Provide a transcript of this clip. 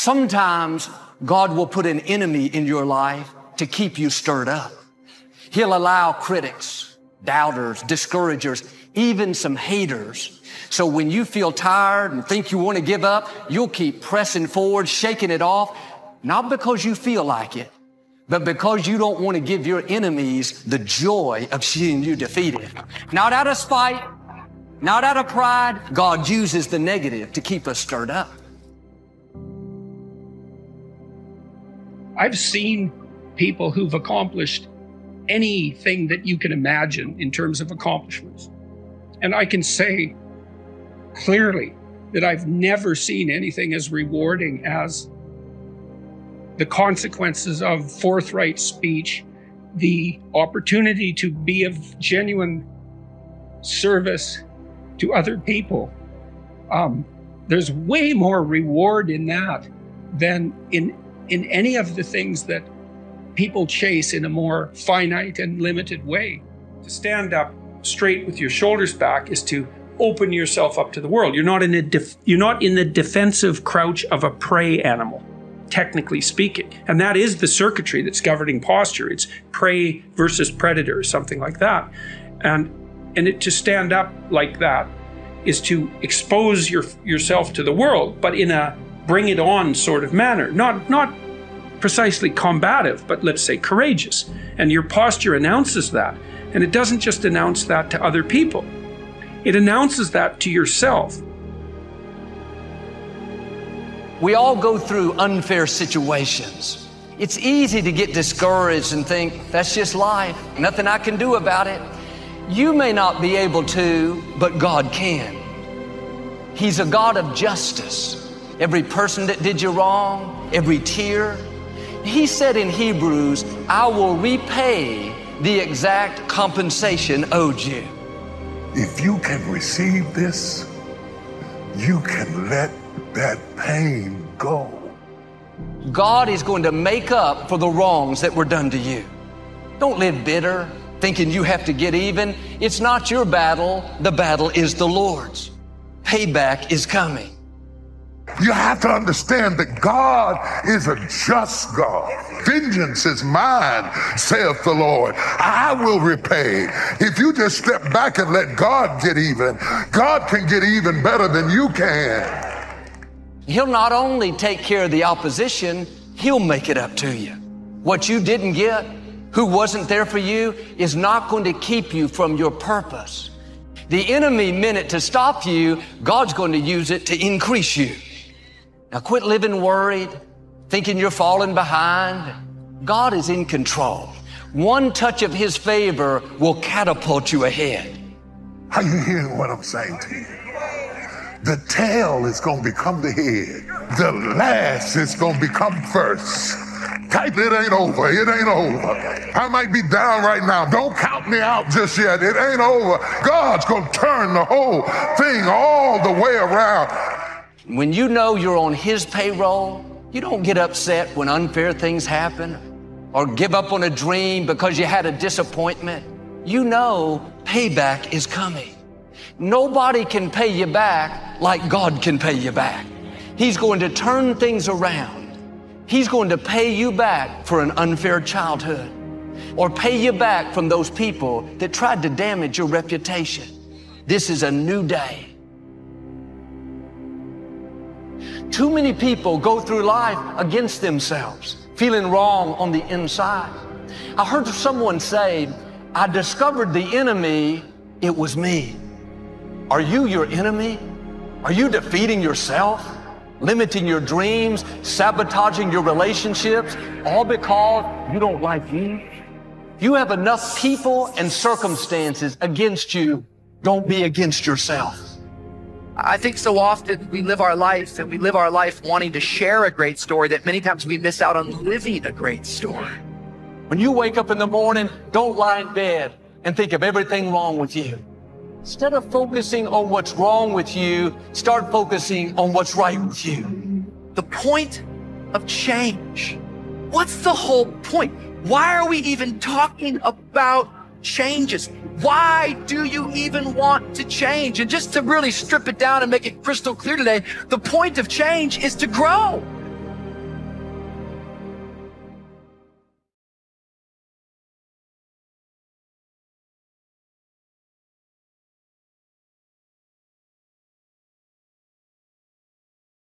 Sometimes God will put an enemy in your life to keep you stirred up. He'll allow critics, doubters, discouragers, even some haters. So when you feel tired and think you want to give up, you'll keep pressing forward, shaking it off, not because you feel like it, but because you don't want to give your enemies the joy of seeing you defeated. Not out of spite, not out of pride. God uses the negative to keep us stirred up. I've seen people who've accomplished anything that you can imagine in terms of accomplishments. And I can say clearly that I've never seen anything as rewarding as the consequences of forthright speech, the opportunity to be of genuine service to other people. There's way more reward in that than in any of the things that people chase in a more finite and limited way. To stand up straight with your shoulders back is to open yourself up to the world. You're not in the defensive crouch of a prey animal, technically speaking. And that is the circuitry that's governing posture. It's prey versus predator, something like that. And to stand up like that is to expose yourself to the world, but in a bring it on sort of manner. Not precisely combative, but let's say courageous. And your posture announces that. And it doesn't just announce that to other people. It announces that to yourself. We all go through unfair situations. It's easy to get discouraged and think, that's just life, nothing I can do about it. You may not be able to, but God can. He's a God of justice. Every person that did you wrong, every tear. He said in Hebrews, I will repay the exact compensation owed you. If you can receive this, you can let that pain go. God is going to make up for the wrongs that were done to you. Don't live bitter, thinking you have to get even. It's not your battle. The battle is the Lord's. Payback is coming. You have to understand that God is a just God. Vengeance is mine, saith the Lord. I will repay. If you just step back and let God get even, God can get even better than you can. He'll not only take care of the opposition, He'll make it up to you. What you didn't get, who wasn't there for you, is not going to keep you from your purpose. The enemy meant it to stop you. God's going to use it to increase you. Now quit living worried, thinking you're falling behind. God is in control. One touch of His favor will catapult you ahead. Are you hearing what I'm saying to you? The tail is going to become the head. The last is going to become first. Type, it ain't over. It ain't over. I might be down right now. Don't count me out just yet. It ain't over. God's going to turn the whole thing all the way around. When you know you're on His payroll, you don't get upset when unfair things happen or give up on a dream because you had a disappointment. You know payback is coming. Nobody can pay you back like God can pay you back. He's going to turn things around. He's going to pay you back for an unfair childhood or pay you back from those people that tried to damage your reputation. This is a new day. Too many people go through life against themselves, feeling wrong on the inside. I heard someone say, I discovered the enemy, it was me. Are you your enemy? Are you defeating yourself, limiting your dreams, sabotaging your relationships, all because you don't like you? You have enough people and circumstances against you. Don't be against yourself. I think so often we live our life and we live our life wanting to share a great story that many times we miss out on living a great story. When you wake up in the morning, don't lie in bed and think of everything wrong with you. Instead of focusing on what's wrong with you, start focusing on what's right with you. The point of change. What's the whole point? Why are we even talking about changes? Why do you even want to change? And just to really strip it down and make it crystal clear today, the point of change is to grow.